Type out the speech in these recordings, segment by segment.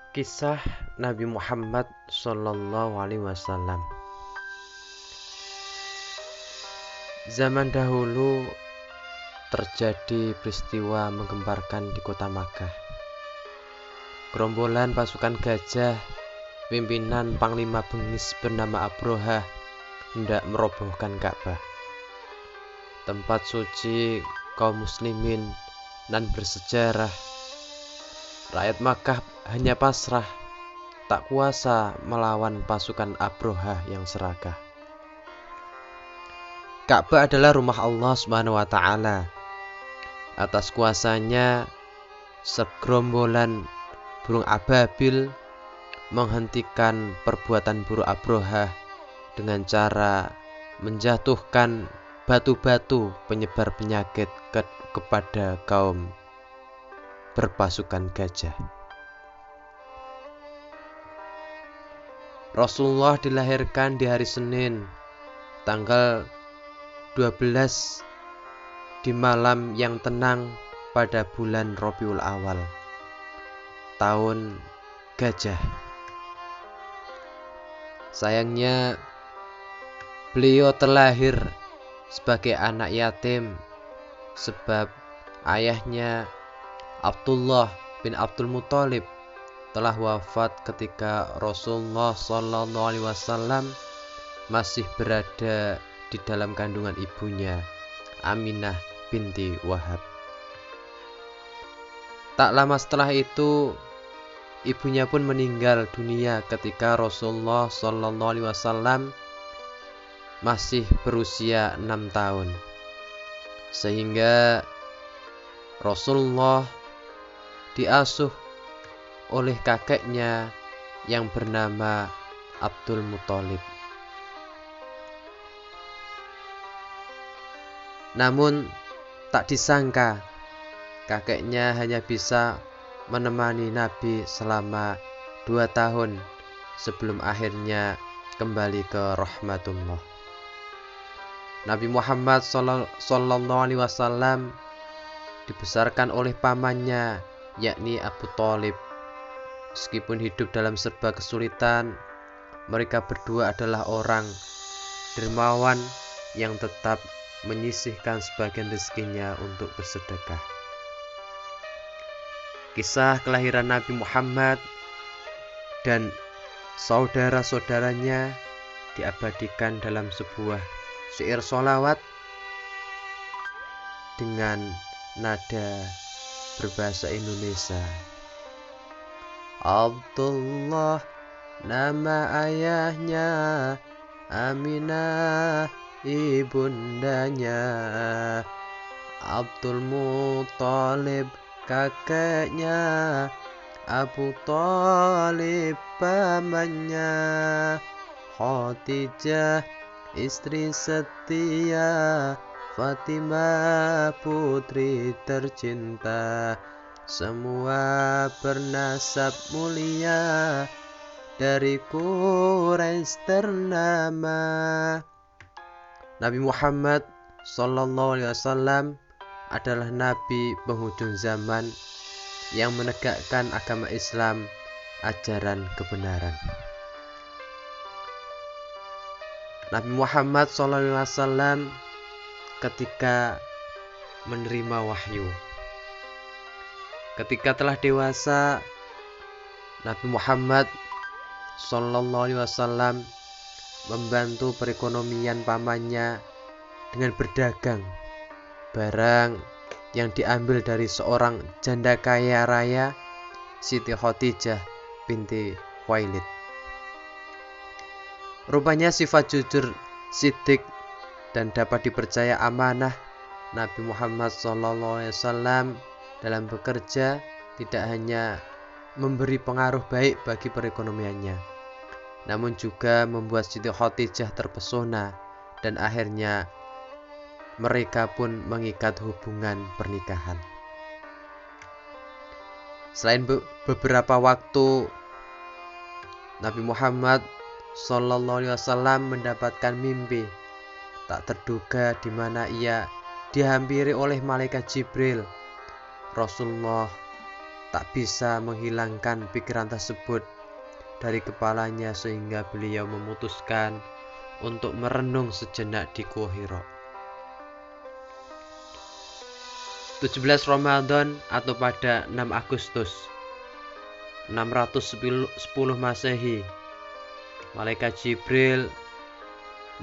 Kisah Nabi Muhammad Sallallahu Alaihi Wasallam. Zaman dahulu terjadi peristiwa menggemparkan di kota Makkah. Gerombolan pasukan gajah, pimpinan Panglima Bengis bernama Abrohah, hendak merobohkan Ka'bah, tempat suci kaum muslimin dan bersejarah. Rakyat Makkah hanya pasrah, tak kuasa melawan pasukan Abrohah yang serakah. Ka'bah adalah rumah Allah Subhanahu wa taala. Atas kuasanya, segerombolan burung ababil menghentikan perbuatan buruk Abrohah dengan cara menjatuhkan batu-batu penyebar penyakit kepada kaum berpasukan gajah. Rasulullah dilahirkan di hari Senin, tanggal 12 di malam yang tenang pada bulan Rabiul Awal, tahun gajah. Sayangnya, beliau terlahir sebagai anak yatim sebab ayahnya Abdullah bin Abdul Muthalib telah wafat ketika Rasulullah SAW masih berada di dalam kandungan ibunya, Aminah binti Wahab. Tak lama setelah itu, ibunya pun meninggal dunia ketika Rasulullah SAW masih berusia 6 tahun. Sehingga Rasulullah diasuh oleh kakeknya yang bernama Abdul Muthalib. Namun tak disangka kakeknya hanya bisa menemani Nabi selama 2 tahun sebelum akhirnya kembali ke rahmatullah. Nabi Muhammad Sallallahu Alaihi Wasallam dibesarkan oleh pamannya, yakni Abu Thalib. Meskipun hidup dalam serba kesulitan, mereka berdua adalah orang dermawan yang tetap menyisihkan sebagian rezekinya untuk bersedekah. Kisah kelahiran Nabi Muhammad dan saudara-saudaranya diabadikan dalam sebuah syair sholawat dengan nada berbahasa Indonesia. Abdullah nama ayahnya, Aminah ibundanya, Abdul Muthalib kakeknya, Abu Thalib pamannya, Khadijah istri setia, Fatimah putri tercinta, semua bernasab mulia, dari Quraisy ternama. Nabi Muhammad Sallallahu Alaihi Wasallam adalah Nabi penghujung zaman yang menegakkan agama Islam, ajaran kebenaran. Nabi Muhammad Sallallahu Alaihi Wasallam ketika menerima wahyu, ketika telah dewasa, Nabi Muhammad Sallallahu Alaihi Wasallam membantu perekonomian pamannya dengan berdagang barang yang diambil dari seorang janda kaya raya, Siti Khadijah binti Khuwailid. Rupanya sifat jujur, siddiq, dan dapat dipercaya amanah Nabi Muhammad SAW dalam bekerja tidak hanya memberi pengaruh baik bagi perekonomiannya, namun juga membuat Siti Khadijah terpesona dan akhirnya mereka pun mengikat hubungan pernikahan. Selain beberapa waktu, Nabi Muhammad Sallallahu Alaihi Wasallam mendapatkan mimpi tak terduga di mana ia dihampiri oleh malaikat Jibril. Rasulullah tak bisa menghilangkan pikiran tersebut dari kepalanya sehingga beliau memutuskan untuk merenung sejenak di Gua Hira. 17 Ramadan atau pada 6 Agustus 610 Masehi, Malaikat Jibril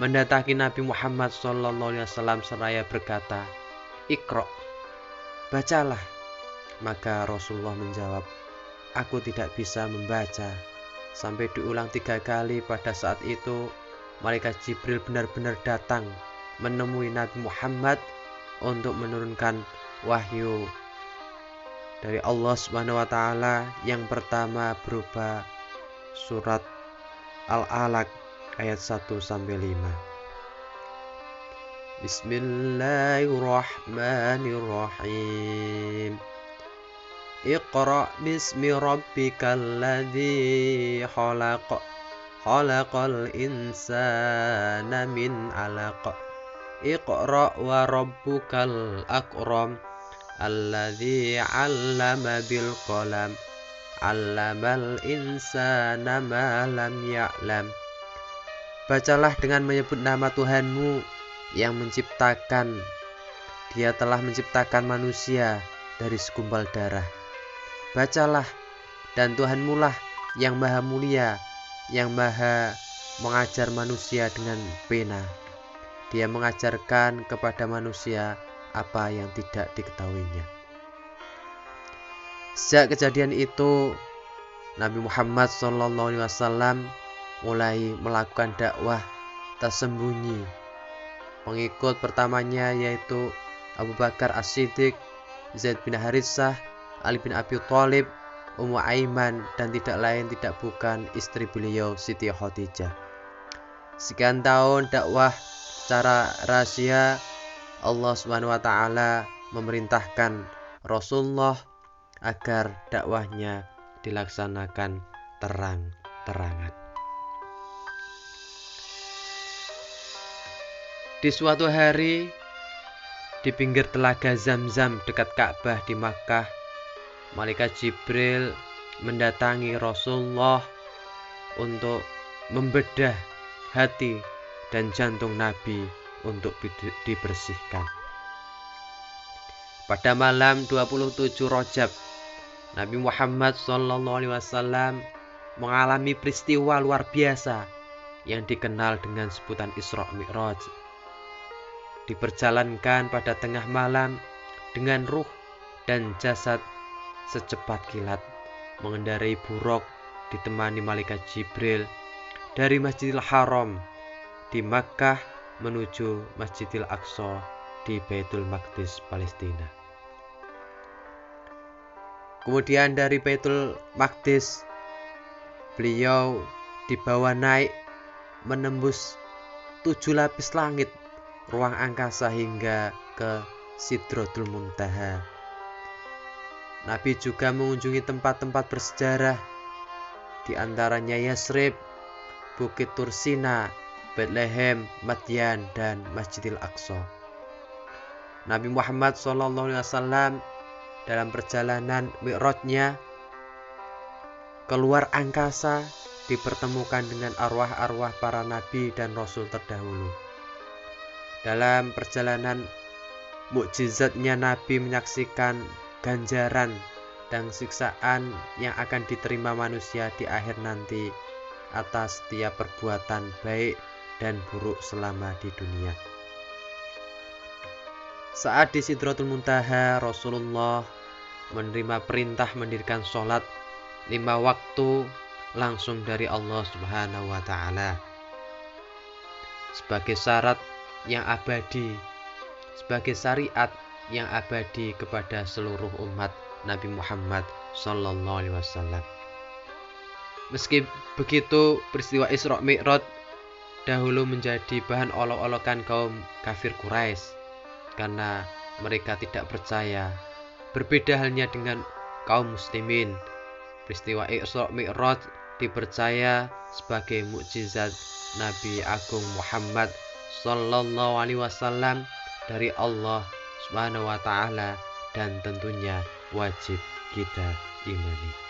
mendatangi Nabi Muhammad SAW seraya berkata, "Iqra, bacalah." Maka Rasulullah menjawab, "Aku tidak bisa membaca." Sampai diulang 3 kali. Pada saat itu Malaikat Jibril benar-benar datang menemui Nabi Muhammad untuk menurunkan wahyu dari Allah Subhanahu wa taala. Yang pertama berupa surat Al-Alaq ayat 1-5. Bismillahirrahmanirrahim. Iqra bismi rabbikal ladzi khalaq. Khalaqal insana min 'alaq. Iqra wa rabbukal akram. Alladzi 'allama bil qalam. 'Allamal insana ma lam ya'lam. Bacalah dengan menyebut nama Tuhanmu yang menciptakan. Dia telah menciptakan manusia dari segumpal darah. Bacalah, dan Tuhanmu lah yang maha mulia, yang maha mengajar manusia dengan pena. Dia mengajarkan kepada manusia apa yang tidak diketahuinya. Sejak kejadian itu, Nabi Muhammad SAW mulai melakukan dakwah tersembunyi. Pengikut pertamanya yaitu Abu Bakar As-Siddiq, Zaid bin Haritsah, Ali bin Abi Thalib, Ummu Aiman, dan tidak lain tidak bukan istri beliau Siti Khadijah. Sekian tahun dakwah secara rahasia, Allah Subhanahu wa taala memerintahkan Rasulullah agar dakwahnya dilaksanakan terang-terangan. Di suatu hari di pinggir telaga Zam-Zam dekat Ka'bah di Makkah, Malaikat Jibril mendatangi Rasulullah untuk membedah hati dan jantung Nabi untuk dibersihkan. Pada malam 27 Rajab, Nabi Muhammad SAW mengalami peristiwa luar biasa yang dikenal dengan sebutan Isra Mi'raj. Diperjalankan pada tengah malam dengan ruh dan jasad secepat kilat, mengendarai buruk ditemani Malaikat Jibril dari Masjidil Haram di Makkah menuju Masjidil Aqsa di Baitul Maqdis, Palestina. Kemudian dari Baitul Maqdis beliau dibawa naik menembus 7 lapis langit, ruang angkasa hingga ke Sidratul Muntaha. Nabi juga mengunjungi tempat-tempat bersejarah, di antaranya Yasrib, Bukit Tursina, Bethlehem, Madyan, dan Masjidil Aqsa. Nabi Muhammad SAW dalam perjalanan Mi'rajnya keluar angkasa dipertemukan dengan arwah-arwah para nabi dan rasul terdahulu. Dalam perjalanan mukjizatnya, Nabi menyaksikan ganjaran dan siksaan yang akan diterima manusia di akhir nanti atas setiap perbuatan baik dan buruk selama di dunia. Saat di Sidratul Muntaha, Rasulullah menerima perintah mendirikan sholat 5 waktu langsung dari Allah Subhanahu wa taala sebagai syarat yang abadi, sebagai syariat yang abadi kepada seluruh umat Nabi Muhammad SAW. Meski begitu, peristiwa Isra Mi'raj dahulu menjadi bahan olok-olokan kaum kafir Quraisy karena mereka tidak percaya. Berbeda halnya dengan kaum muslimin, peristiwa Isra Mi'raj dipercaya sebagai mukjizat Nabi Agung Muhammad SAW dari Allah Subhanahu wa taala dan tentunya wajib kita imani.